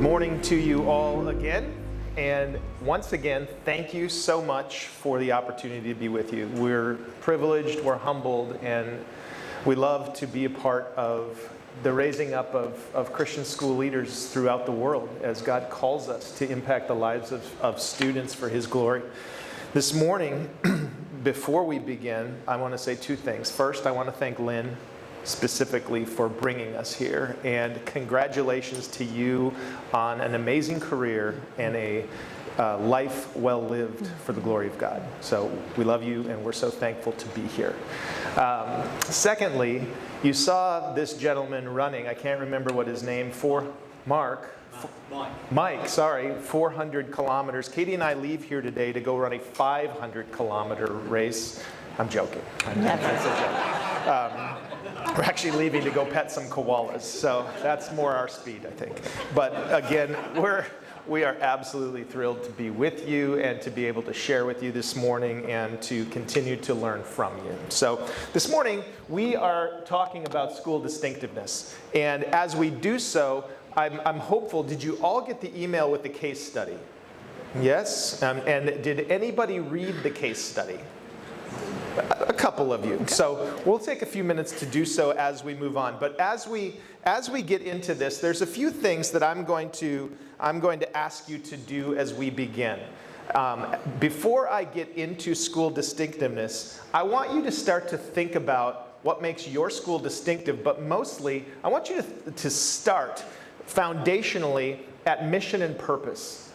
Morning to you all again, and once again, thank you so much for the opportunity to be with you. We're privileged, we're humbled, and we love to be a part of the raising up of Christian school leaders throughout the world as God calls us to impact the lives of students for His glory. This morning, before we begin, I want to say two things. First, I want to thank Lynn specifically for bringing us here, and congratulations to you on an amazing career and a life well lived for the glory of God. So we love you, and we're so thankful to be here. Secondly, you saw this gentleman running, I can't remember what his name, Mike, 400 kilometers. Katie and I leave here today to go run a 500 kilometer race. I'm joking. That's a joke. We're actually leaving to go pet some koalas, so that's more our speed, I think. But again, we are absolutely thrilled to be with you and to be able to share with you this morning and to continue to learn from you. So this morning, we are talking about school distinctiveness. And as we do so, I'm hopeful, did you all get the email with the case study? Yes? And did anybody read the case study? A couple of you. So we'll take a few minutes to do so as we move on. But as we get into this, there's a few things that I'm going to ask you to do as we begin. Before I get into school distinctiveness, I want you to start to think about what makes your school distinctive, but mostly I want you to start foundationally at mission and purpose.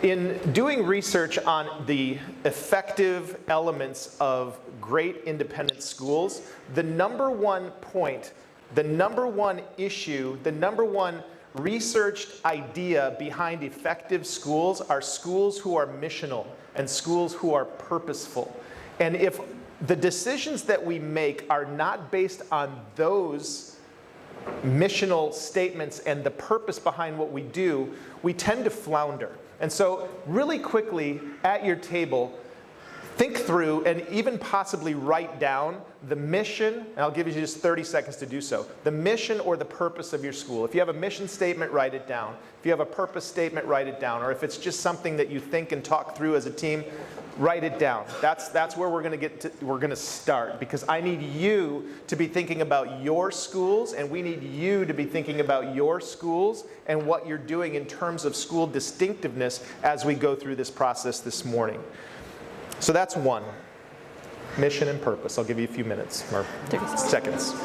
In doing research on the effective elements of great independent schools, the number one point, the number one issue, the number one researched idea behind effective schools are schools who are missional and schools who are purposeful. And if the decisions that we make are not based on those missional statements and the purpose behind what we do, we tend to flounder. And so really quickly at your table, think through and even possibly write down the mission, and I'll give you just 30 seconds to do so, the mission or the purpose of your school. If you have a mission statement, write it down. If you have a purpose statement, write it down. Or if it's just something that you think and talk through as a team, write it down. That's where we're going to start, because I need you to be thinking about your schools, and we need you to be thinking about your schools and what you're doing in terms of school distinctiveness as we go through this process this morning. So that's one, mission and purpose. I'll give you a few minutes or seconds.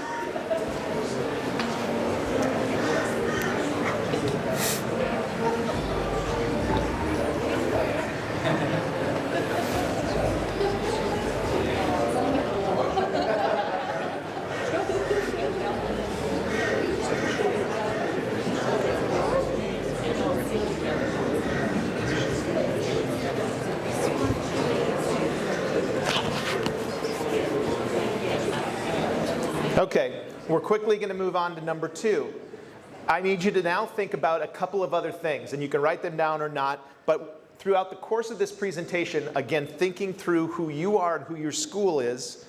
Okay, we're quickly going to move on to number two. I need you to now think about a couple of other things, and you can write them down or not, but throughout the course of this presentation, again, thinking through who you are and who your school is,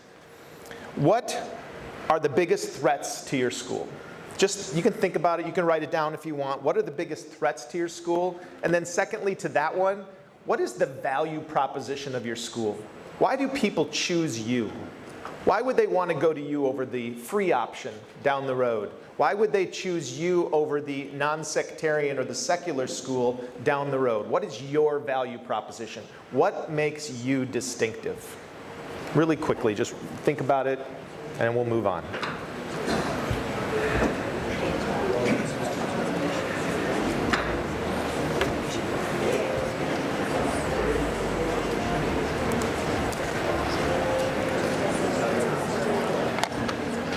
what are the biggest threats to your school? Just, you can think about it, you can write it down if you want. What are the biggest threats to your school? And then secondly to that one, what is the value proposition of your school? Why do people choose you? Why would they want to go to you over the free option down the road? Why would they choose you over the non-sectarian or the secular school down the road? What is your value proposition? What makes you distinctive? Really quickly, just think about it, and we'll move on.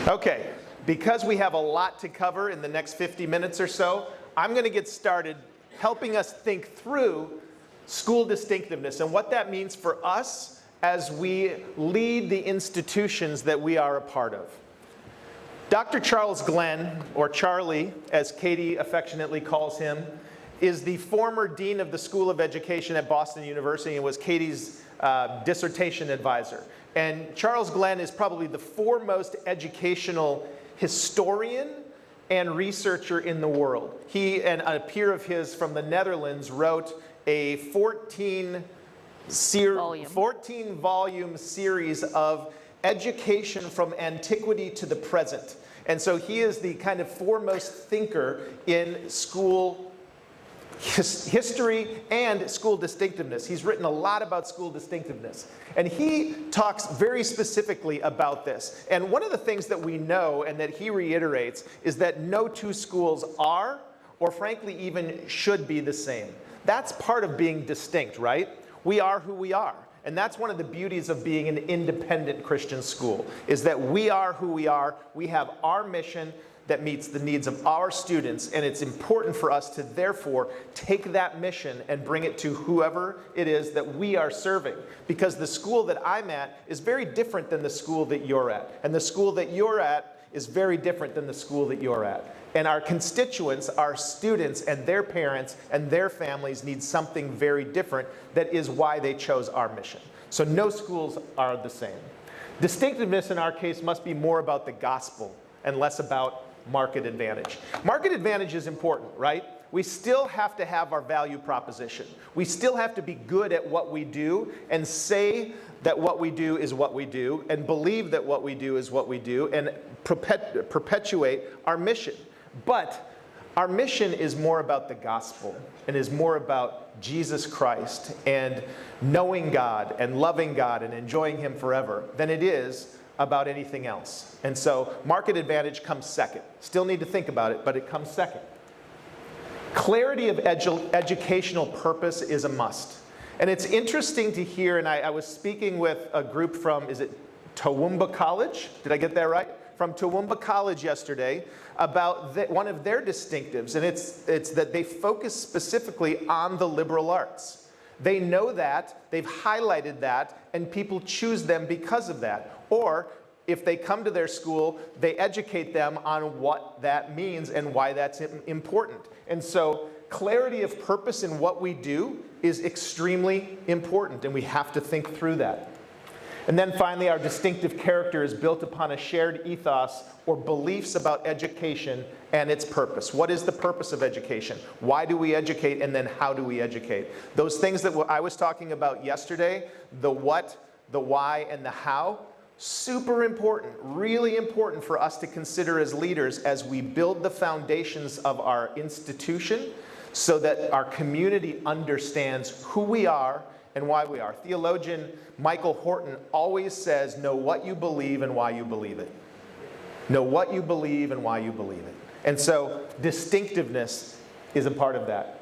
Okay, because we have a lot to cover in the next 50 minutes or so, I'm going to get started helping us think through school distinctiveness and what that means for us as we lead the institutions that we are a part of. Dr. Charles Glenn, or Charlie, as Katie affectionately calls him, is the former dean of the School of Education at Boston University and was Katie's dissertation advisor. And Charles Glenn is probably the foremost educational historian and researcher in the world. He and a peer of his from the Netherlands wrote a 14-volume series of education from antiquity to the present. And so he is the kind of foremost thinker in school history and school distinctiveness. He's written a lot about school distinctiveness. And he talks very specifically about this. And one of the things that we know and that he reiterates is that no two schools are, or frankly even should be, the same. That's part of being distinct, right? We are who we are. And that's one of the beauties of being an independent Christian school, is that we are who we are. We have our mission that meets the needs of our students, and it's important for us to therefore take that mission and bring it to whoever it is that we are serving. Because the school that I'm at is very different than the school that you're at. And the school that you're at is very different than the school that you're at. And our constituents, our students and their parents and their families need something very different. That is why they chose our mission. So no schools are the same. Distinctiveness in our case must be more about the gospel and less about market advantage. Market advantage is important, right? We still have to have our value proposition. We still have to be good at what we do and say that what we do is what we do and believe that what we do is what we do and perpetuate our mission. But our mission is more about the gospel and is more about Jesus Christ and knowing God and loving God and enjoying Him forever than it is about anything else. And so market advantage comes second. Still need to think about it, but it comes second. Clarity of educational purpose is a must. And it's interesting to hear, and I was speaking with a group from, is it Toowoomba College? Did I get that right? From Toowoomba College yesterday about one of their distinctives, and it's that they focus specifically on the liberal arts. They know that, they've highlighted that, and people choose them because of that. Or if they come to their school, they educate them on what that means and why that's important. And so clarity of purpose in what we do is extremely important, and we have to think through that. And then finally, our distinctive character is built upon a shared ethos or beliefs about education and its purpose. What is the purpose of education? Why do we educate, and then how do we educate? Those things that I was talking about yesterday, the what, the why, and the how, super important, really important for us to consider as leaders as we build the foundations of our institution so that our community understands who we are and why we are. Theologian Michael Horton always says, know what you believe and why you believe it. Know what you believe and why you believe it. And so distinctiveness is a part of that.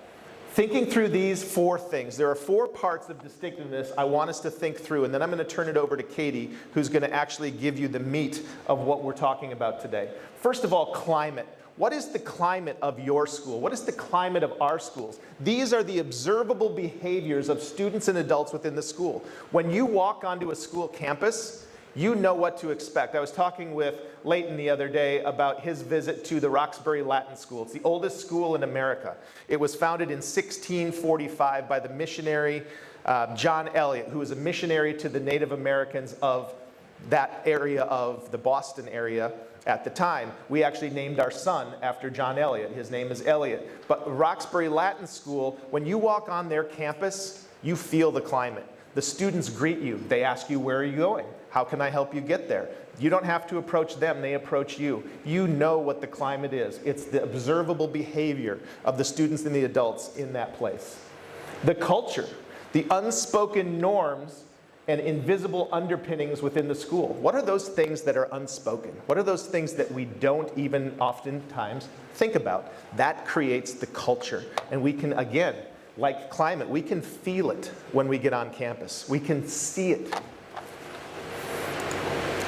Thinking through these four things, there are four parts of distinctiveness I want us to think through, and then I'm going to turn it over to Katie, who's going to actually give you the meat of what we're talking about today. First of all, climate. What is the climate of your school? What is the climate of our schools? These are the observable behaviors of students and adults within the school. When you walk onto a school campus, you know what to expect. I was talking with Leighton the other day about his visit to the Roxbury Latin School. It's the oldest school in America. It was founded in 1645 by the missionary John Eliot, who was a missionary to the Native Americans of that area of the Boston area at the time. We actually named our son after John Eliot. His name is Eliot. But Roxbury Latin School, when you walk on their campus, you feel the climate. The students greet you. They ask you, where are you going? How can I help you get there? You don't have to approach them, they approach you. You know what the climate is. It's the observable behavior of the students and the adults in that place. The culture, the unspoken norms and invisible underpinnings within the school. What are those things that are unspoken? What are those things that we don't even oftentimes think about? That creates the culture. And we can, again, like climate, we can feel it when we get on campus. We can see it.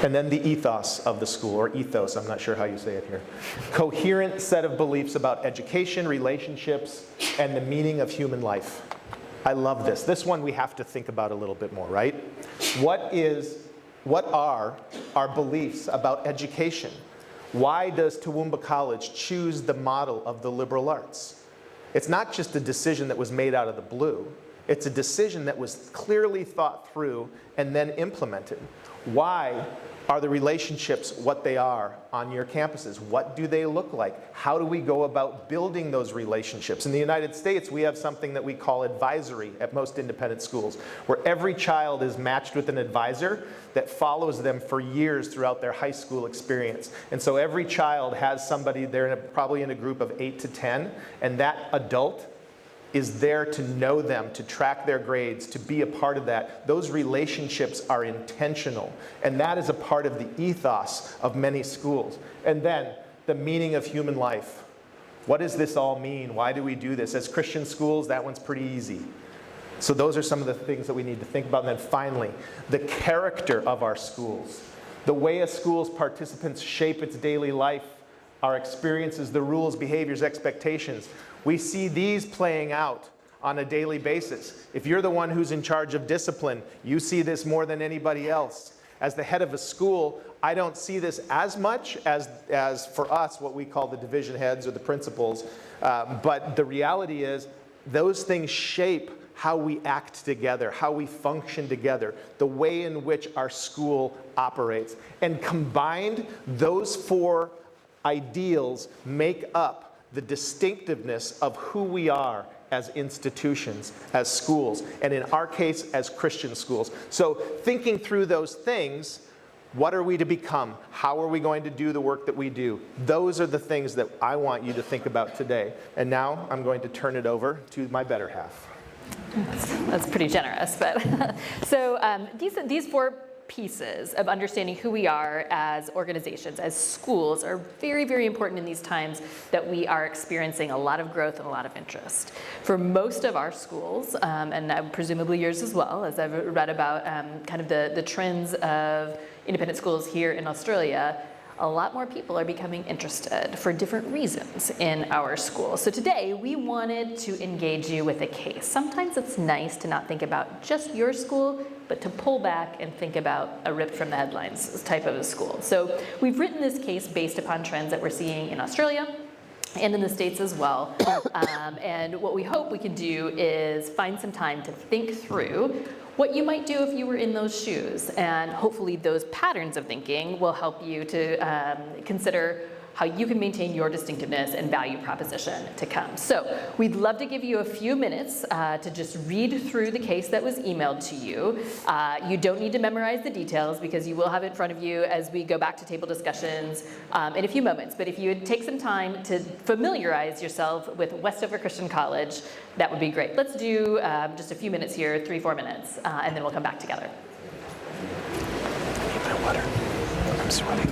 And then the ethos of the school, or ethos, I'm not sure how you say it here. Coherent set of beliefs about education, relationships, and the meaning of human life. I love this. This one we have to think about a little bit more, right? What are our beliefs about education? Why does Toowoomba College choose the model of the liberal arts? It's not just a decision that was made out of the blue. It's a decision that was clearly thought through and then implemented. Why Are the relationships what they are on your campuses? What do they look like? How do we go about building those relationships? In the United States, we have something that we call advisory at most independent schools, where every child is matched with an advisor that follows them for years throughout their high school experience. And so every child has somebody, they're probably in a group of 8 to 10, and that adult is there to know them, to track their grades, to be a part of that. Those relationships are intentional, and that is a part of the ethos of many schools. And then, the meaning of human life. What does this all mean? Why do we do this? As Christian schools, that one's pretty easy. So those are some of the things that we need to think about. And then finally, the character of our schools. The way a school's participants shape its daily life, our experiences, the rules, behaviors, expectations. We see these playing out on a daily basis. If you're the one who's in charge of discipline, you see this more than anybody else. As the head of a school, I don't see this as much as for us, what we call the division heads or the principals. But the reality is, those things shape how we act together, how we function together, the way in which our school operates. And combined, those 4 ideals make up the distinctiveness of who we are as institutions, as schools, and in our case, as Christian schools. So thinking through those things, what are we to become? How are we going to do the work that we do? Those are the things that I want you to think about today. And now I'm going to turn it over to my better half. That's pretty generous, but so these 4 pieces of understanding who we are as organizations, as schools, are very, very important in these times that we are experiencing a lot of growth and a lot of interest. For most of our schools, and presumably yours as well, as I've read about kind of the trends of independent schools here in Australia, a lot more people are becoming interested for different reasons in our school. So today we wanted to engage you with a case. Sometimes it's nice to not think about just your school, but to pull back and think about a ripped from the headlines type of a school. So we've written this case based upon trends that we're seeing in Australia and in the States as well. And what we hope we can do is find some time to think through what you might do if you were in those shoes. And hopefully those patterns of thinking will help you to consider how you can maintain your distinctiveness and value proposition to come. So we'd love to give you a few minutes to just read through the case that was emailed to you. You don't need to memorize the details because you will have it in front of you as we go back to table discussions in a few moments. But if you would take some time to familiarize yourself with Westover Christian College, that would be great. Let's do just a few minutes here, 3-4 minutes, and then we'll come back together. I need my water. I'm sweating.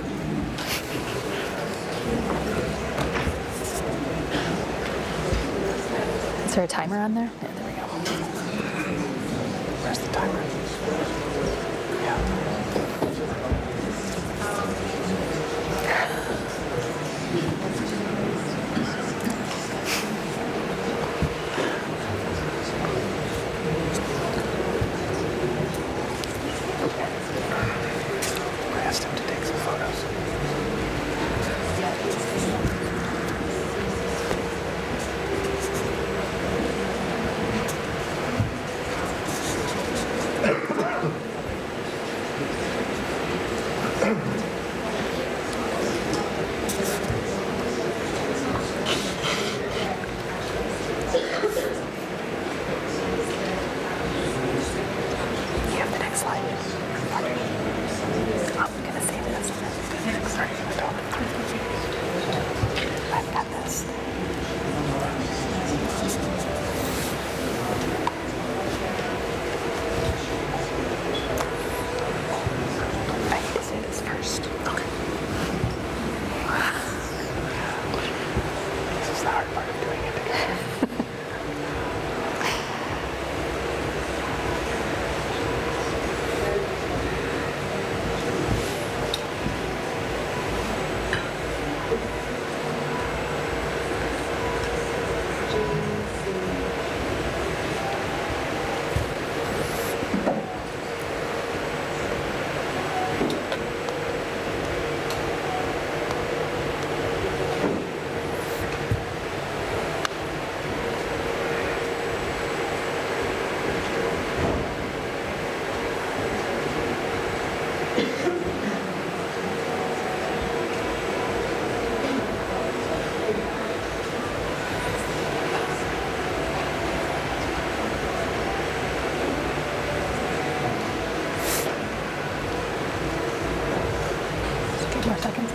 Is there a timer on there? Yeah, there we go. Where's the timer? Yeah. I asked him to take some photos.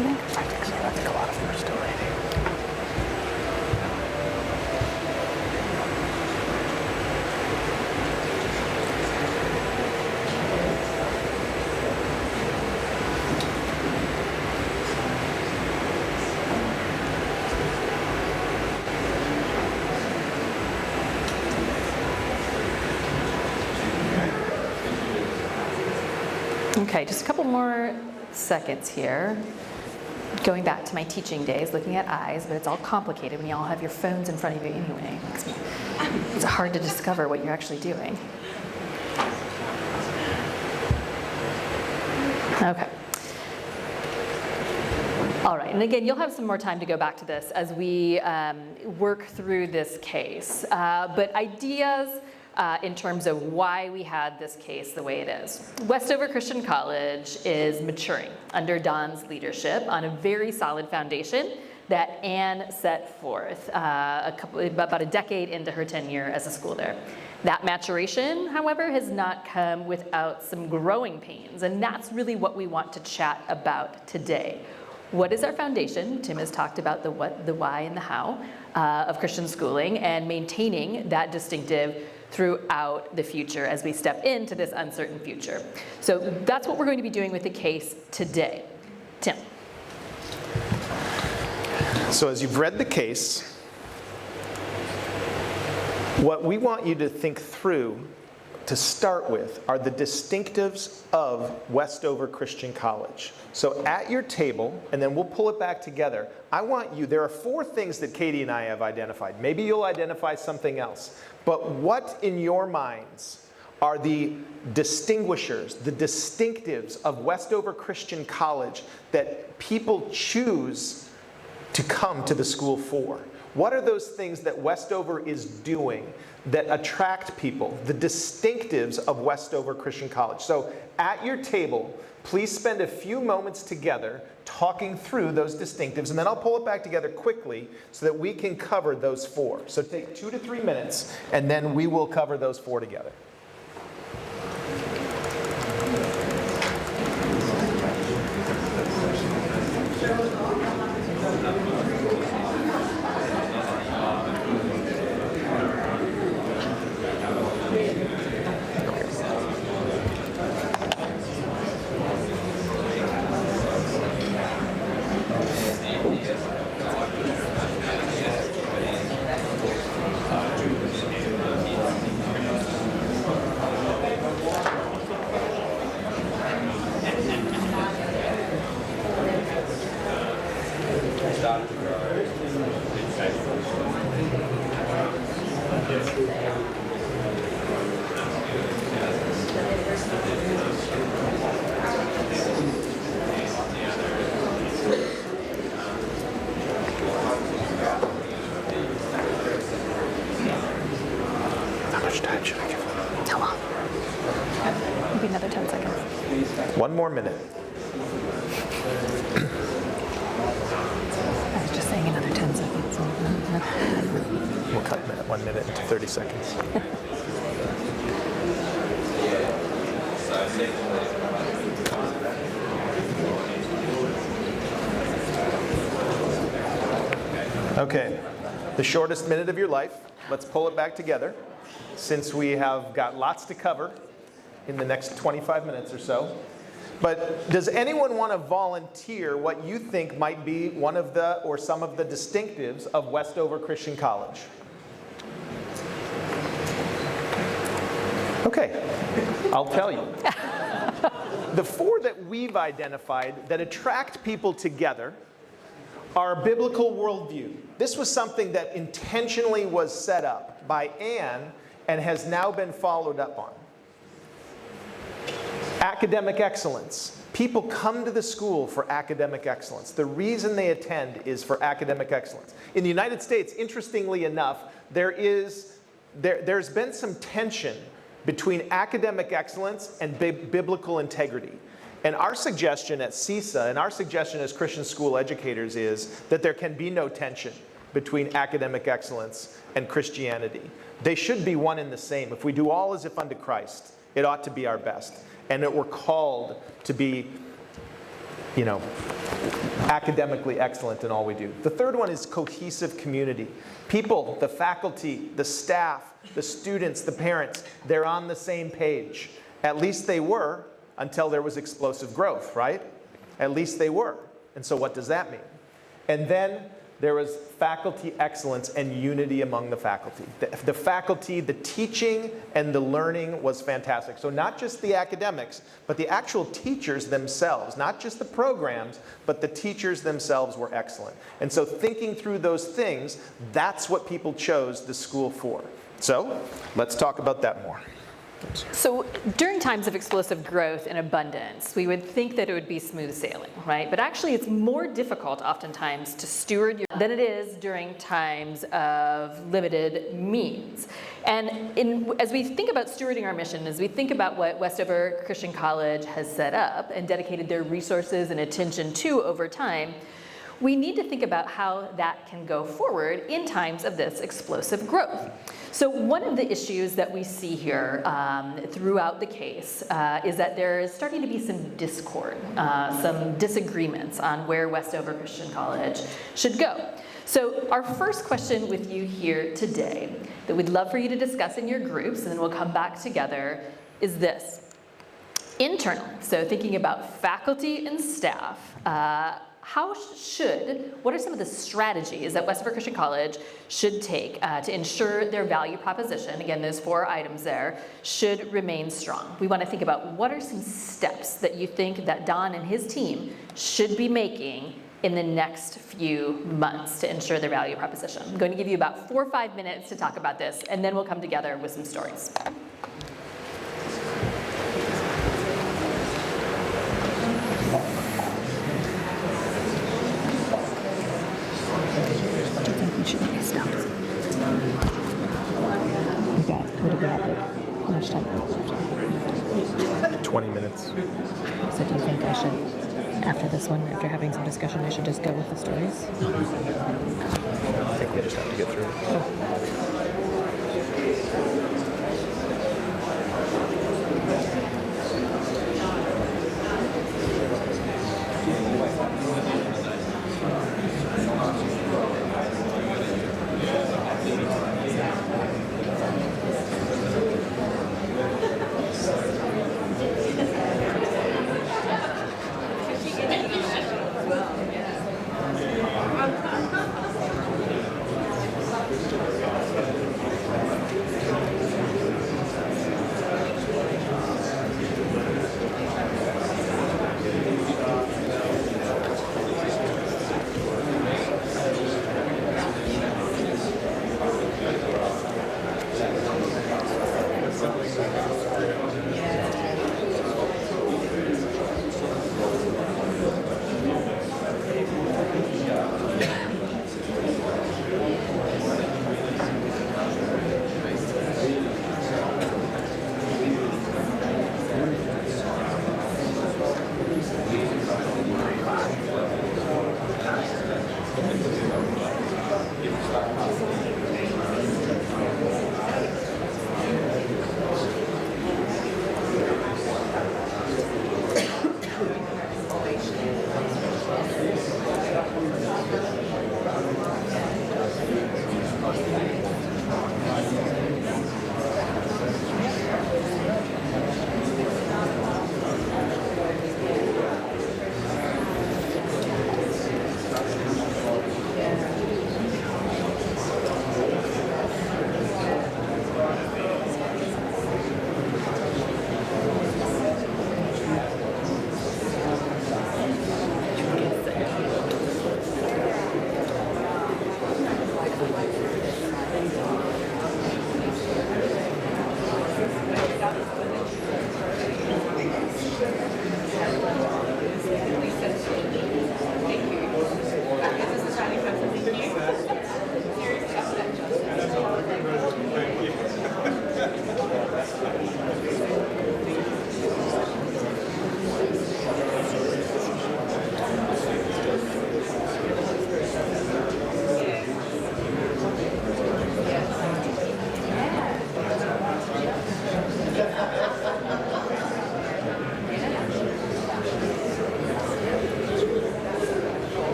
you think? I think so. I think a lot of them are still waiting. Okay, just a couple more seconds here. Going back to my teaching days, looking at eyes, but it's all complicated when you all have your phones in front of you anyway. It's hard to discover what you're actually doing. Okay. All right, and again, you'll have some more time to go back to this as we work through this case. But ideas in terms of why we had this case the way it is. Westover Christian College is maturing under Don's leadership on a very solid foundation that Anne set forth about a decade into her tenure as a school there. That maturation, however, has not come without some growing pains, and that's really what we want to chat about today. What is our foundation? Tim has talked about the what, the why, and the how of Christian schooling and maintaining that distinctive throughout the future as we step into this uncertain future. So that's what we're going to be doing with the case today. Tim. So as you've read the case, what we want you to think through to start with are the distinctives of Westover Christian College. So at your table, and then we'll pull it back together, I want you, there are 4 things that Katie and I have identified. Maybe you'll identify something else. But what in your minds are the distinguishers, the distinctives of Westover Christian College that people choose to come to the school for? What are those things that Westover is doing that attract people, the distinctives of Westover Christian College? So at your table, please spend a few moments together talking through those distinctives, and then I'll pull it back together quickly so that we can cover those 4. So take 2 to 3 minutes, and then we will cover those 4 together. How much time should I give them? How long? Maybe another 10 seconds. 1 more minute. I was just saying another 10 seconds. We'll cut 1 minute into 30 seconds. Okay, the shortest minute of your life. Let's pull it back together, since we have got lots to cover in the next 25 minutes or so. But does anyone want to volunteer what you think might be one of the, or some of the distinctives of Westover Christian College? Okay, I'll tell you. The 4 that we've identified that attract people together are biblical worldview. This was something that intentionally was set up by Anne and has now been followed up on. Academic excellence. People come to the school for academic excellence. The reason they attend is for academic excellence. In the United States, interestingly enough, there's been some tension between academic excellence and biblical integrity. And our suggestion at CISA, and our suggestion as Christian school educators, is that there can be no tension between academic excellence and Christianity. They should be one and the same. If we do all as if unto Christ, it ought to be our best. And that we're called to be, academically excellent in all we do. The third one is cohesive community. People, the faculty, the staff, the students, the parents, they're on the same page. At least they were until there was explosive growth, right? At least they were. And so what does that mean? And then there was faculty excellence and unity among the faculty. The faculty, the teaching and the learning was fantastic. So not just the academics, but the actual teachers themselves, not just the programs, but the teachers themselves were excellent. And so thinking through those things, that's what people chose the school for. So let's talk about that more. So during times of explosive growth and abundance, we would think that it would be smooth sailing, right? But actually it's more difficult oftentimes to steward than it is during times of limited means. And as we think about stewarding our mission, as we think about what Westover Christian College has set up and dedicated their resources and attention to over time, we need to think about how that can go forward in times of this explosive growth. So one of the issues that we see here throughout the case is that there is starting to be some discord, some disagreements on where Westover Christian College should go. So our first question with you here today that we'd love for you to discuss in your groups, and then we'll come back together, is this. Internally, so thinking about faculty and staff, what are some of the strategies that Westover Christian College should take to ensure their value proposition, again, those 4 items there, should remain strong? We want to think about what are some steps that you think that Don and his team should be making in the next few months to ensure their value proposition. I'm going to give you about 4 or 5 minutes to talk about this, and then we'll come together with some stories. What about how much time? 20 minutes. So do you think I should, after this one, after having some discussion, I should just go with the stories? I think we just have to get through it.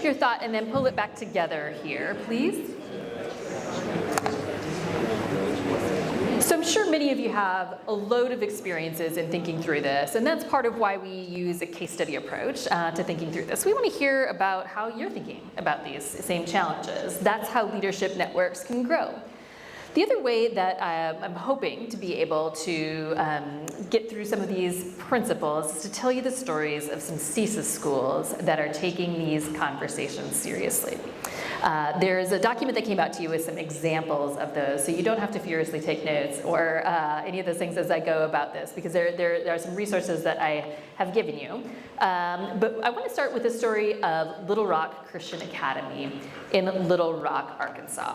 your thought and then pull it back together here, please. So I'm sure many of you have a load of experiences in thinking through this, and that's part of why we use a case study approach to thinking through this. We want to hear about how you're thinking about these same challenges. That's how leadership networks can grow. The other way that I'm hoping to be able to get through some of these principles is to tell you the stories of some CSIS schools that are taking these conversations seriously. There's a document that came out to you with some examples of those, so you don't have to furiously take notes or any of those things as I go about this, because there are some resources that I have given you. But I want to start with the story of Little Rock Christian Academy in Little Rock, Arkansas.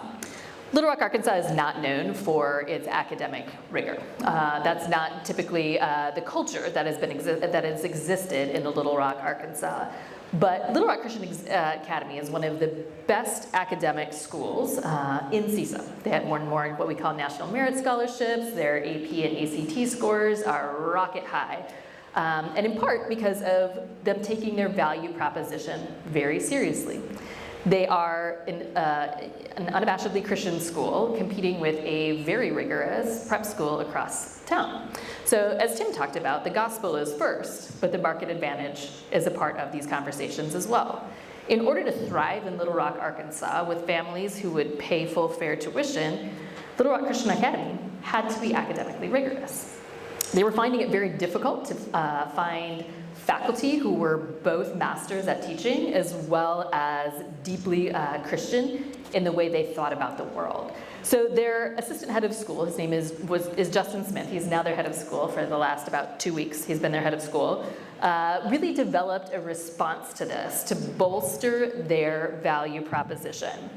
Little Rock, Arkansas is not known for its academic rigor. That's not typically the culture that has existed in Little Rock, Arkansas. But Little Rock Christian Academy is one of the best academic schools in CISA. They have more and more what we call national merit scholarships. Their AP and ACT scores are rocket high. And in part because of them taking their value proposition very seriously. They are an unabashedly Christian school competing with a very rigorous prep school across town. So as Tim talked about, the gospel is first, but the market advantage is a part of these conversations as well. In order to thrive in Little Rock, Arkansas, with families who would pay full fare tuition, Little Rock Christian Academy had to be academically rigorous. They were finding it very difficult to find faculty who were both masters at teaching as well as deeply Christian in the way they thought about the world. So their assistant head of school, his name is Justin Smith. He's now their head of school for the last about 2 weeks. He's been their head of school. Really developed a response to this to bolster their value proposition.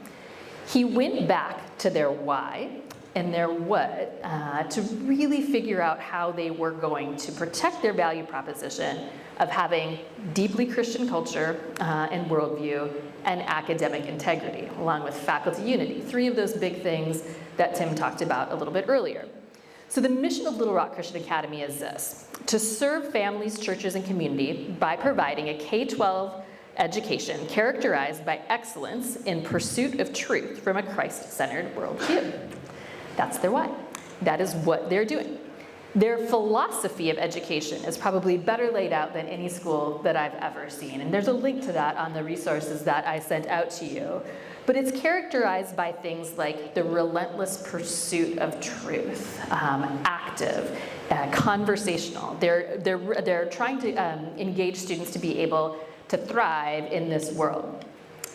He went back to their why and their what to really figure out how they were going to protect their value proposition of having deeply Christian culture and worldview and academic integrity, along with faculty unity. 3 of those big things that Tim talked about a little bit earlier. So the mission of Little Rock Christian Academy is this: to serve families, churches, and community by providing a K-12 education characterized by excellence in pursuit of truth from a Christ-centered worldview. That's their why. That is what they're doing. Their philosophy of education is probably better laid out than any school that I've ever seen. And there's a link to that on the resources that I sent out to you. But it's characterized by things like the relentless pursuit of truth, active, conversational. They're trying to engage students to be able to thrive in this world.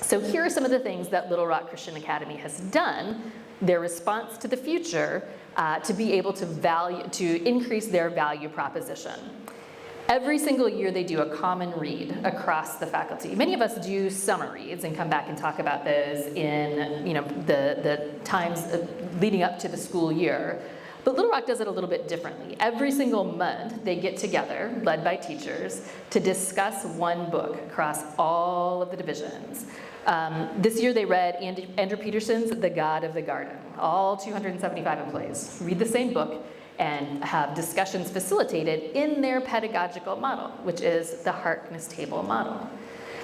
So here are some of the things that Little Rock Christian Academy has done, their response to the future, to be able to increase their value proposition. Every single year they do a common read across the faculty. Many of us do summer reads and come back and talk about those in the times leading up to the school year. But Little Rock does it a little bit differently. Every single month they get together, led by teachers, to discuss one book across all of the divisions. This year they read Andrew Peterson's The God of the Garden. All 275 employees read the same book and have discussions facilitated in their pedagogical model, which is the Harkness Table model.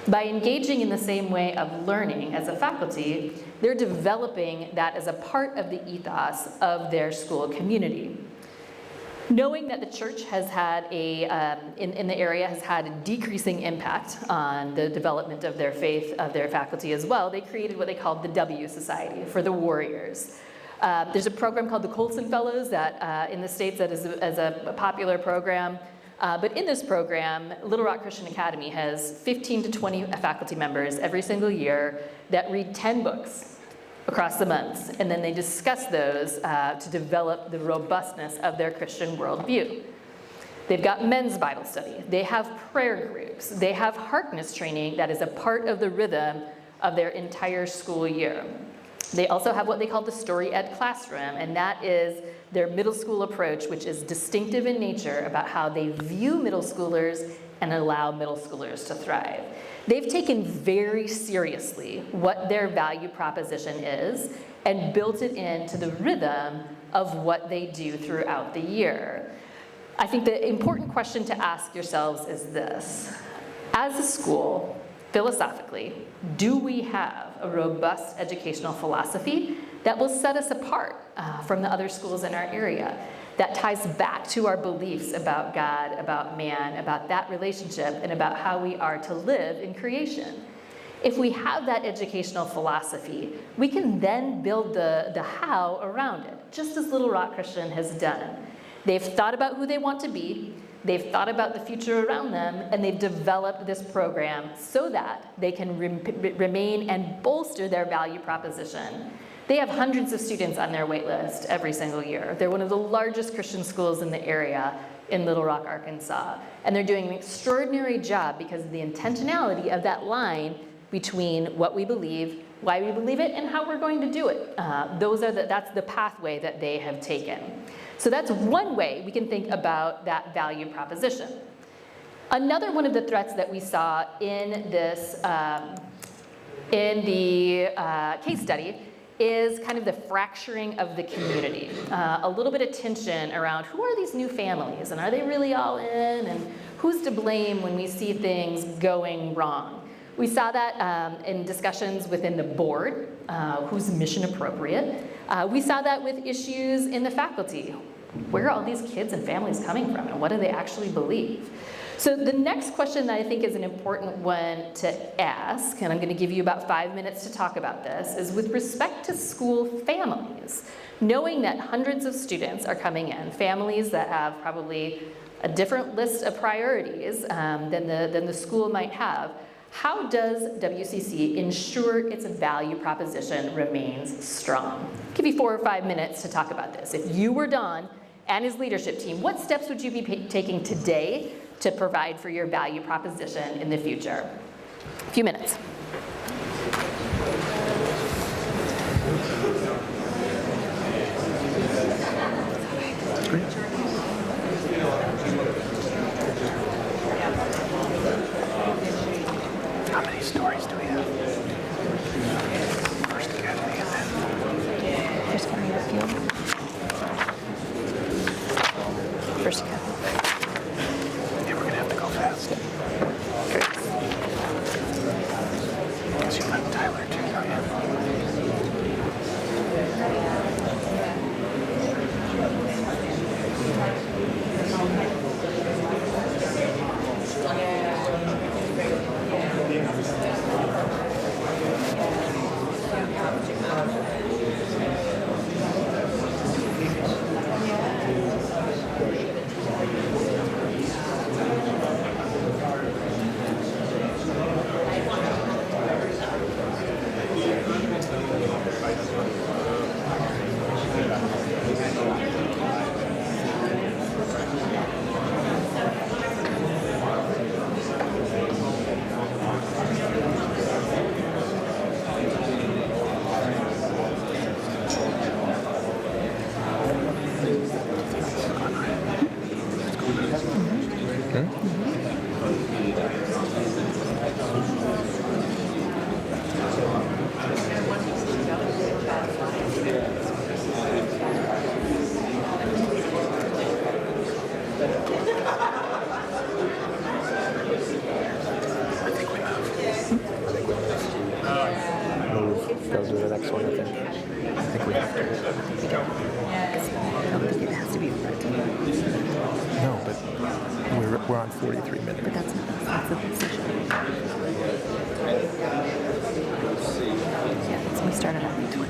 By engaging in the same way of learning as a faculty, they're developing that as a part of the ethos of their school community. Knowing that the church has had in the area has had a decreasing impact on the development of their faith, of their faculty as well, they created what they called the W Society for the Warriors. There's a program called the Colson Fellows that in the States that is a popular program. But in this program, Little Rock Christian Academy has 15 to 20 faculty members every single year that read 10 books across the months, and then they discuss those to develop the robustness of their Christian worldview. They've got men's Bible study. They have prayer groups. They have Harkness training that is a part of the rhythm of their entire school year. They also have what they call the Story Ed classroom, and that is their middle school approach, which is distinctive in nature about how they view middle schoolers and allow middle schoolers to thrive. They've taken very seriously what their value proposition is and built it into the rhythm of what they do throughout the year. I think the important question to ask yourselves is this: as a school, philosophically, do we have a robust educational philosophy that will set us apart from the other schools in our area, that ties back to our beliefs about God, about man, about that relationship, and about how we are to live in creation? If we have that educational philosophy, we can then build the how around it, just as Little Rock Christian has done. They've thought about who they want to be, they've thought about the future around them, and they've developed this program so that they can remain and bolster their value proposition. They have hundreds of students on their wait list every single year. They're one of the largest Christian schools in the area in Little Rock, Arkansas. And they're doing an extraordinary job because of the intentionality of that line between what we believe, why we believe it, and how we're going to do it. That's the pathway that they have taken. So that's one way we can think about that value proposition. Another one of the threats that we saw in this, in the case study is kind of the fracturing of the community. A little bit of tension around who are these new families, and are they really all in, and who's to blame when we see things going wrong? We saw that in discussions within the board, who's mission appropriate. We saw that with issues in the faculty. Where are all these kids and families coming from, and what do they actually believe? So the next question that I think is an important one to ask, and I'm going to give you about 5 minutes to talk about this, is with respect to school families, knowing that hundreds of students are coming in, families that have probably a different list of priorities than the school might have, how does WCC ensure its value proposition remains strong? I'll give you 4 or 5 minutes to talk about this. If you were Don and his leadership team, what steps would you be taking today to provide for your value proposition in the future? A few minutes. How many stories do we have? First Academy and then First Academy of Field. First Academy. yeah, we're gonna have to go fast. Because you let Tyler too, don't Go to the next one, I think. I think we have to. I don't think it has to be right. No, but we're on 43 minutes. But that's the decision. Yeah, so we started at 8:20.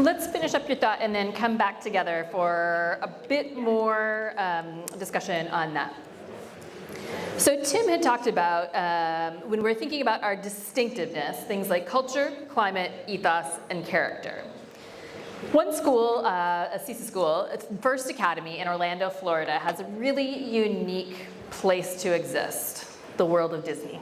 Let's finish up your thought and then come back together for a bit more discussion on that. So Tim had talked about, when we're thinking about our distinctiveness, things like culture, climate, ethos, and character. One school, a CISA school, First Academy in Orlando, Florida, has a really unique place to exist, the world of Disney.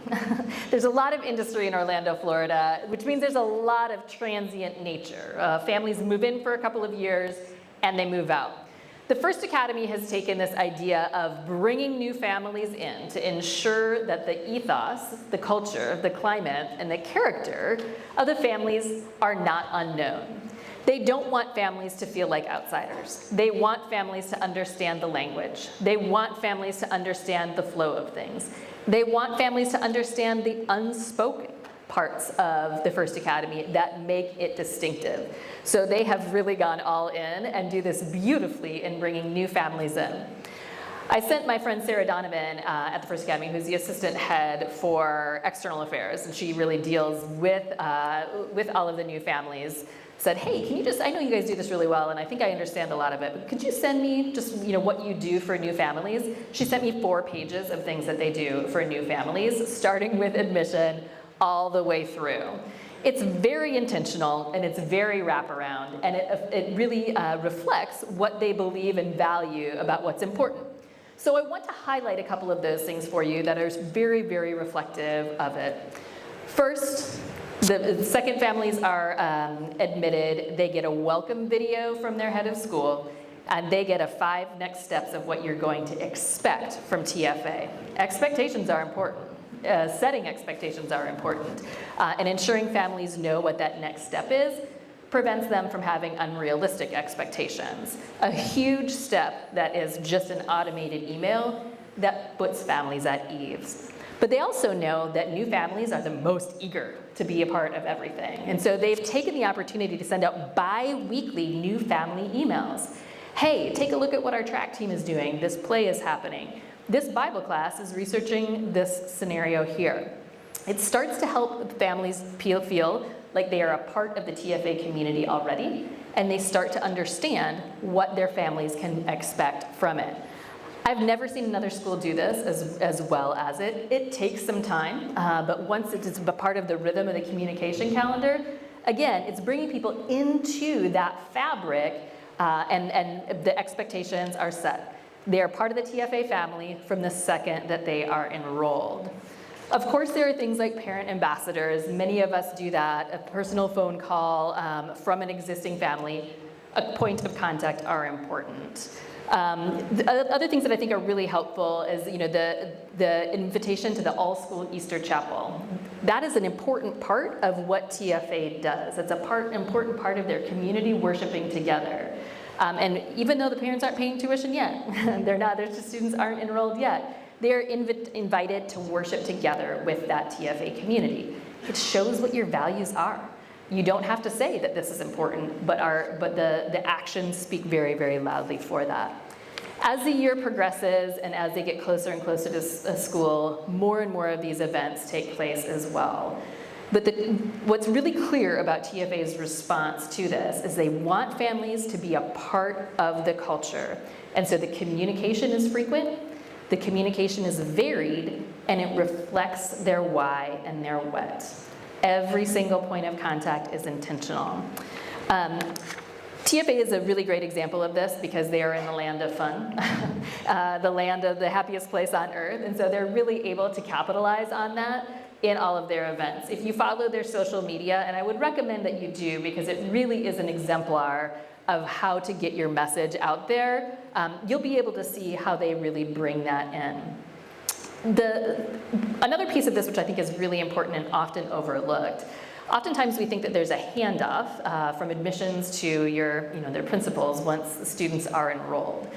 There's a lot of industry in Orlando, Florida, which means there's a lot of transient nature. Families move in for a couple of years and they move out. The First Academy has taken this idea of bringing new families in to ensure that the ethos, the culture, the climate, and the character of the families are not unknown. They don't want families to feel like outsiders. They want families to understand the language. They want families to understand the flow of things. They want families to understand the unspoken parts of the First Academy that make it distinctive. So they have really gone all in and do this beautifully in bringing new families in. I sent my friend Sarah Donovan at the First Academy, who's the assistant head for external affairs, and she really deals with all of the new families. Said, hey, can you just, I know you guys do this really well and I think I understand a lot of it, but could you send me just, what you do for new families? She sent me 4 pages of things that they do for new families, starting with admission all the way through. It's very intentional and it's very wraparound, and it really reflects what they believe and value about what's important. So I want to highlight a couple of those things for you that are very, very reflective of it. First, the second families are admitted. They get a welcome video from their head of school, and they get 5 next steps of what you're going to expect from TFA. Expectations are important. Setting expectations are important. And ensuring families know what that next step is prevents them from having unrealistic expectations. A huge step that is just an automated email that puts families at ease. But they also know that new families are the most eager to be a part of everything. And so they've taken the opportunity to send out bi-weekly new family emails. Hey, take a look at what our track team is doing. This play is happening. This Bible class is researching this scenario here. It starts to help families feel like they are a part of the TFA community already, and they start to understand what their families can expect from it. I've never seen another school do this as well as it. It takes some time, but once it's a part of the rhythm of the communication calendar, again, it's bringing people into that fabric, and the expectations are set. They are part of the TFA family from the second that they are enrolled. Of course, there are things like parent ambassadors. Many of us do that. A personal phone call from an existing family, a point of contact are important. The other things that I think are really helpful is, the invitation to the all-school Easter chapel. That is an important part of what TFA does. It's important part of their community worshiping together. And even though the parents aren't paying tuition yet, their students aren't enrolled yet, they're invited to worship together with that TFA community. It shows what your values are. You don't have to say that this is important, but the actions speak very, very loudly for that. As the year progresses and as they get closer and closer to school, more and more of these events take place as well. But what's really clear about TFA's response to this is they want families to be a part of the culture. And so the communication is frequent, the communication is varied, and it reflects their why and their what. Every single point of contact is intentional. TFA is a really great example of this because they are in the land of fun, the land of the happiest place on earth, and so they're really able to capitalize on that in all of their events. If you follow their social media, and I would recommend that you do because it really is an exemplar of how to get your message out there, you'll be able to see how they really bring that in. Another piece of this which I think is really important and often overlooked, oftentimes we think that there's a handoff from admissions to their principals once the students are enrolled.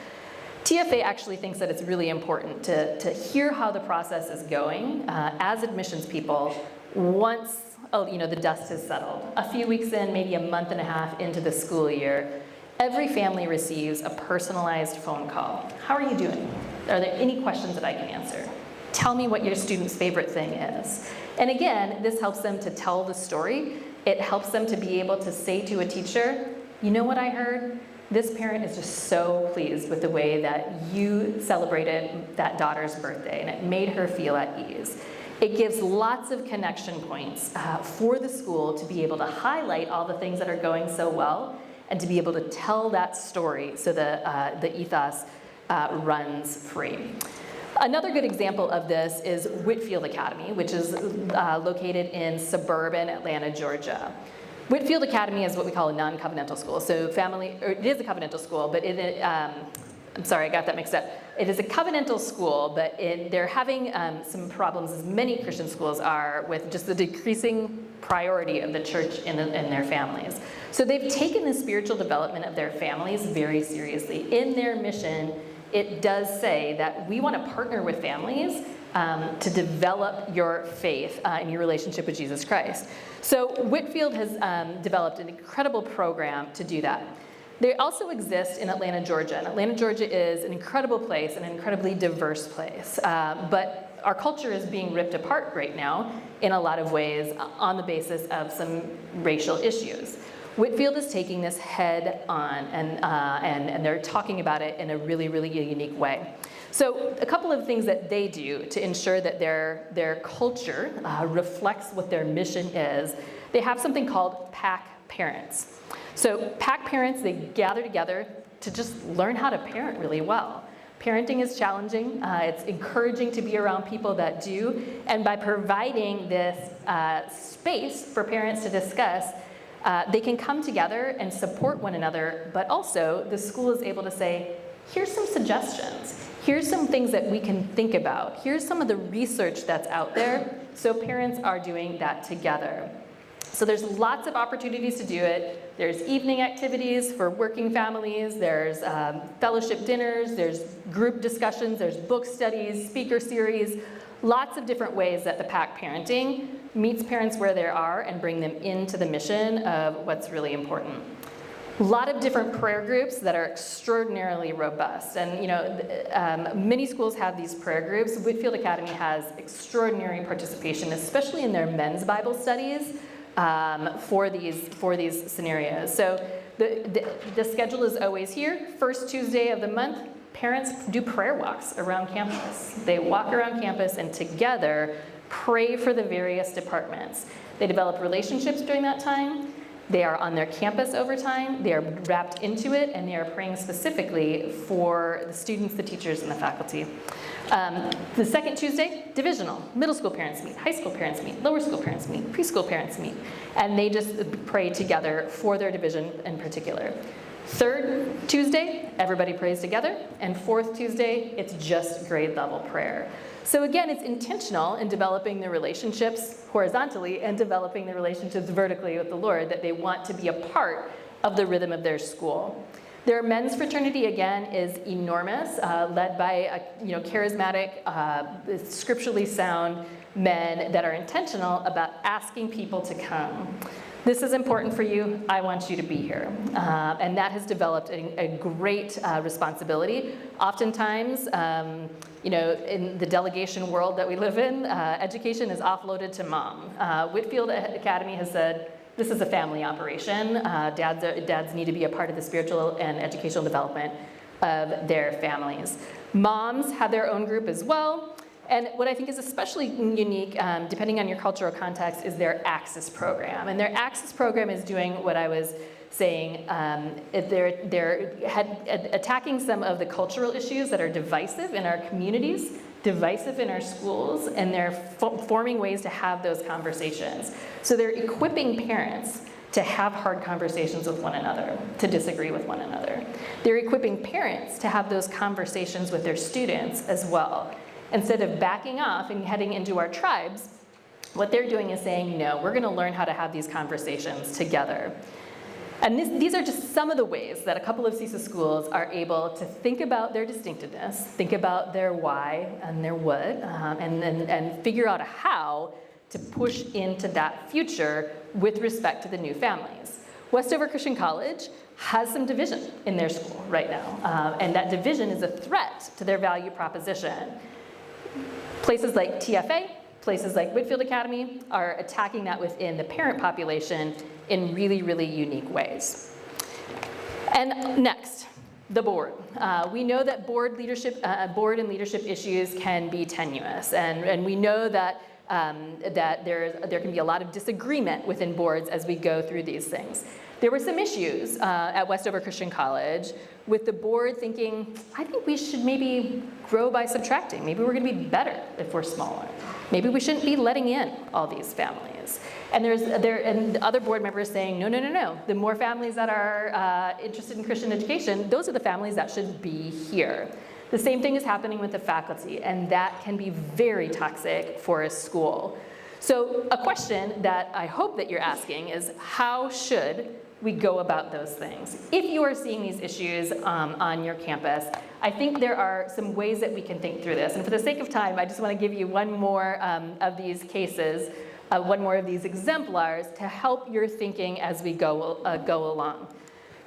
TFA actually thinks that it's really important to hear how the process is going as admissions people once the dust has settled. A few weeks in, maybe a month and a half into the school year, every family receives a personalized phone call. How are you doing? Are there any questions that I can answer? Tell me what your student's favorite thing is. And again, this helps them to tell the story. It helps them to be able to say to a teacher, you know what I heard? This parent is just so pleased with the way that you celebrated that daughter's birthday, and it made her feel at ease. It gives lots of connection points for the school to be able to highlight all the things that are going so well and to be able to tell that story so the ethos runs free. Another good example of this is Whitfield Academy, which is located in suburban Atlanta, Georgia. Whitfield Academy is what we call a non-covenantal school. So it is a covenantal school, but I'm sorry, I got that mixed up. It is a covenantal school, but they're having some problems, as many Christian schools are, with just the decreasing priority of the church in their families. So they've taken the spiritual development of their families very seriously. In their mission, it does say that we want to partner with families to develop your faith in your relationship with Jesus Christ. So Whitfield has developed an incredible program to do that. They also exist in Atlanta, Georgia. And Atlanta, Georgia is an incredible place, an incredibly diverse place. But our culture is being ripped apart right now in a lot of ways on the basis of some racial issues. Whitfield is taking this head on, and they're talking about it in a really, really unique way. So a couple of things that they do to ensure that their culture reflects what their mission is, they have something called PAC Parents. So PAC Parents, they gather together to just learn how to parent really well. Parenting is challenging. It's encouraging to be around people that do. And by providing this space for parents to discuss, they can come together and support one another, but also the school is able to say, here's some suggestions. Here's some things that we can think about. Here's some of the research that's out there. So parents are doing that together. So there's lots of opportunities to do it. There's evening activities for working families. There's fellowship dinners. There's group discussions. There's book studies, speaker series. Lots of different ways that the PAC Parenting meets parents where they are and bring them into the mission of what's really important. A lot of different prayer groups that are extraordinarily robust. And many schools have these prayer groups. Whitfield Academy has extraordinary participation, especially in their men's Bible studies for these scenarios. So the schedule is always here. First Tuesday of the month, parents do prayer walks around campus. They walk around campus and together pray for the various departments. They develop relationships during that time. They are on their campus over time. They are wrapped into it, and they are praying specifically for the students, the teachers, and the faculty. The second Tuesday, divisional. Middle school parents meet, high school parents meet, lower school parents meet, preschool parents meet, and they just pray together for their division in particular. Third Tuesday, everybody prays together, and fourth Tuesday, it's just grade level prayer. So again, it's intentional in developing the relationships horizontally and developing the relationships vertically with the Lord, that they want to be a part of the rhythm of their school. Their men's fraternity, again, is enormous, led by charismatic, scripturally sound men that are intentional about asking people to come. This is important for you. I want you to be here. And that has developed a great responsibility. Oftentimes, in the delegation world that we live in, education is offloaded to mom. Whitfield Academy has said, this is a family operation. Dads need to be a part of the spiritual and educational development of their families. Moms have their own group as well. And what I think is especially unique, depending on your cultural context, is their ACS program. And their ACS program is doing what I was saying. They're attacking some of the cultural issues that are divisive in our communities, divisive in our schools, and they're forming ways to have those conversations. So they're equipping parents to have hard conversations with one another, to disagree with one another. They're equipping parents to have those conversations with their students as well. Instead of backing off and heading into our tribes, what they're doing is saying, no, we're going to learn how to have these conversations together. And these are just some of the ways that a couple of CESA schools are able to think about their distinctiveness, think about their why and their what, and figure out a how to push into that future with respect to the new families. Westover Christian College has some division in their school right now, and that division is a threat to their value proposition. Places like TFA, places like Whitfield Academy are attacking that within the parent population in really, really unique ways. And next, the board. We know that board and leadership issues can be tenuous, and we know that that there can be a lot of disagreement within boards as we go through these things. There were some issues at Westover Christian College with the board thinking, I think we should maybe grow by subtracting. Maybe we're going to be better if we're smaller. Maybe we shouldn't be letting in all these families. And and other board members saying, no, no, no, no. The more families that are interested in Christian education, those are the families that should be here. The same thing is happening with the faculty, and that can be very toxic for a school. So a question that I hope that you're asking is, how should we go about those things? If you are seeing these issues on your campus, I think there are some ways that we can think through this. And for the sake of time, I just want to give you one more of these cases, one more of these exemplars to help your thinking as we go along.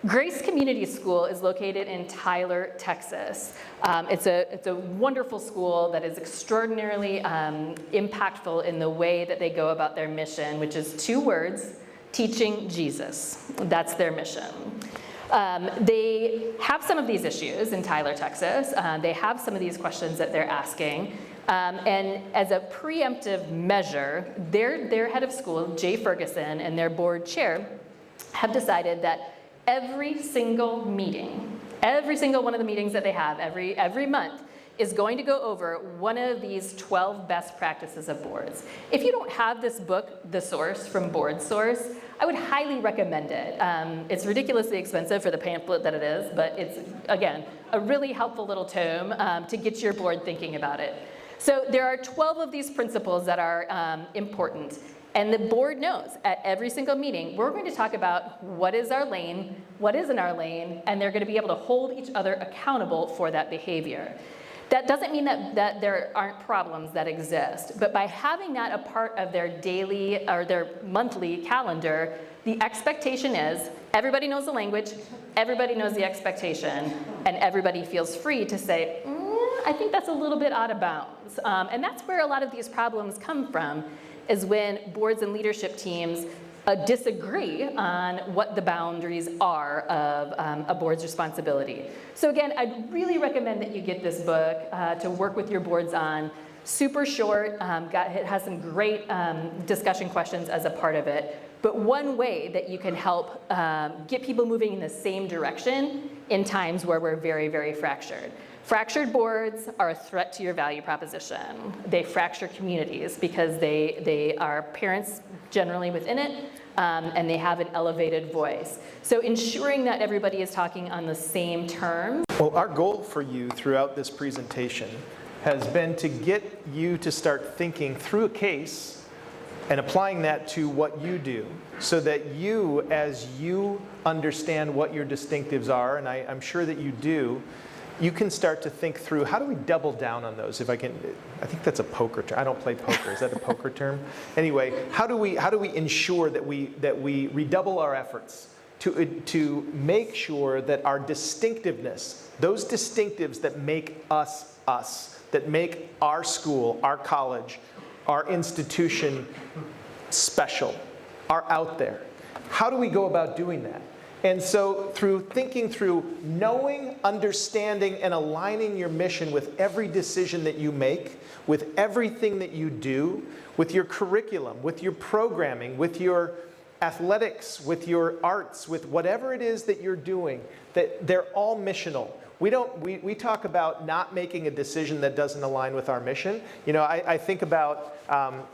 Grace Community School is located in Tyler, Texas. It's a wonderful school that is extraordinarily impactful in the way that they go about their mission, which is 2 words: teaching Jesus. That's their mission. They have some of these issues in Tyler, Texas. They have some of these questions that they're asking. And as a preemptive measure, their head of school, Jay Ferguson, and their board chair have decided that every single meeting, every single one of the meetings that they have every month is going to go over one of these 12 best practices of boards. If you don't have this book, The Source from Board Source, I would highly recommend it. It's ridiculously expensive for the pamphlet that it is, but it's, again, a really helpful little tome to get your board thinking about it. So there are 12 of these principles that are important. And the board knows at every single meeting, we're going to talk about what is our lane, what isn't our lane, and they're going to be able to hold each other accountable for that behavior. That doesn't mean that there aren't problems that exist, but by having that a part of their daily or their monthly calendar, the expectation is everybody knows the language, everybody knows the expectation, and everybody feels free to say, I think that's a little bit out of bounds. And that's where a lot of these problems come from, is when boards and leadership teams disagree on what the boundaries are of a board's responsibility. So again, I'd really recommend that you get this book to work with your boards on. Super short, it has some great discussion questions as a part of it. But one way that you can help get people moving in the same direction in times where we're very, very fractured. Fractured boards are a threat to your value proposition. They fracture communities because they are parents generally within it, and they have an elevated voice. So ensuring that everybody is talking on the same terms. Well, our goal for you throughout this presentation has been to get you to start thinking through a case and applying that to what you do, so that you, as you understand what your distinctives are, and I'm sure that you do, you can start to think through, how do we double down on those? If I think that's a poker term. I don't play poker. Is that a poker term? Anyway, how do we ensure that we redouble our efforts to make sure that our distinctiveness, those distinctives that make us us, that make our school, our college, our institution special, are out there? How do we go about doing that? And so through thinking through knowing, understanding, and aligning your mission with every decision that you make, with everything that you do, with your curriculum, with your programming, with your athletics, with your arts, with whatever it is that you're doing, that they're all missional. We talk about not making a decision that doesn't align with our mission. You know, I think about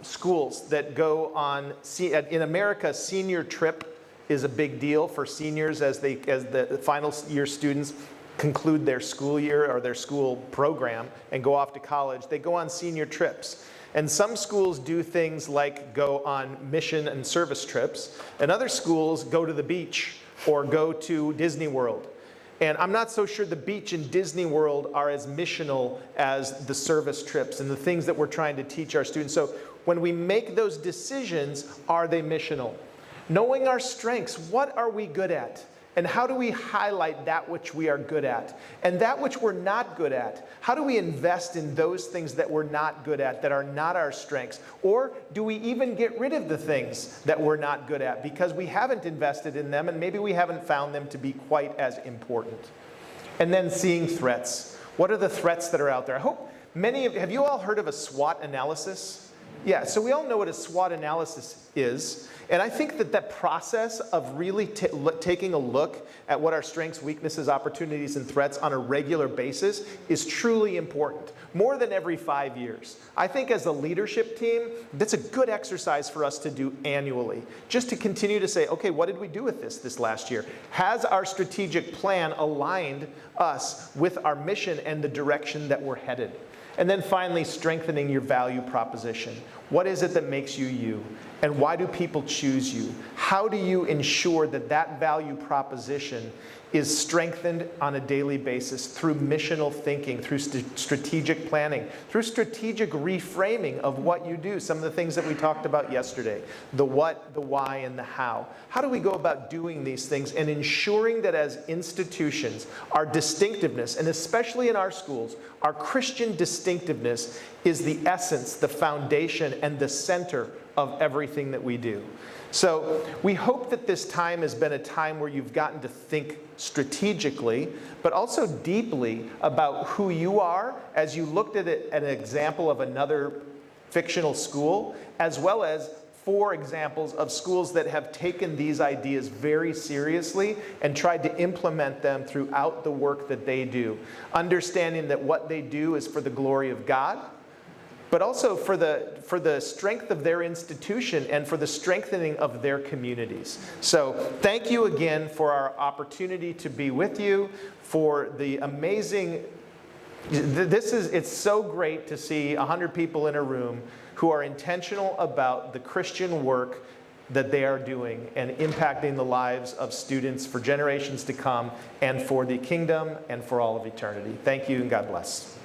schools that go on, in America, senior trip is a big deal for seniors as the final year students conclude their school year or their school program and go off to college. They go on senior trips. And some schools do things like go on mission and service trips, and other schools go to the beach or go to Disney World. And I'm not so sure the beach and Disney World are as missional as the service trips and the things that we're trying to teach our students. So when we make those decisions, are they missional? Knowing our strengths, what are we good at? And how do we highlight that which we are good at? And that which we're not good at, how do we invest in those things that we're not good at, that are not our strengths? Or do we even get rid of the things that we're not good at because we haven't invested in them and maybe we haven't found them to be quite as important? And then seeing threats. What are the threats that are out there? I hope have you all heard of a SWOT analysis? Yeah, so we all know what a SWOT analysis is. And I think that process of really taking a look at what our strengths, weaknesses, opportunities, and threats on a regular basis is truly important, more than every 5 years. I think as a leadership team, that's a good exercise for us to do annually, just to continue to say, okay, what did we do with this last year? Has our strategic plan aligned us with our mission and the direction that we're headed? And then finally, strengthening your value proposition. What is it that makes you you? And why do people choose you? How do you ensure that that value proposition is strengthened on a daily basis through missional thinking, through strategic planning, through strategic reframing of what you do? Some of the things that we talked about yesterday, the what, the why, and the how. How do we go about doing these things and ensuring that as institutions, our distinctiveness, and especially in our schools, our Christian distinctiveness is the essence, the foundation, and the center of everything that we do. So we hope that this time has been a time where you've gotten to think strategically, but also deeply about who you are as you looked at an example of another fictional school, as well as 4 examples of schools that have taken these ideas very seriously and tried to implement them throughout the work that they do, understanding that what they do is for the glory of God, but also for the strength of their institution and for the strengthening of their communities. So thank you again for our opportunity to be with you, for the amazing, it's so great to see 100 people in a room who are intentional about the Christian work that they are doing and impacting the lives of students for generations to come and for the kingdom and for all of eternity. Thank you and God bless.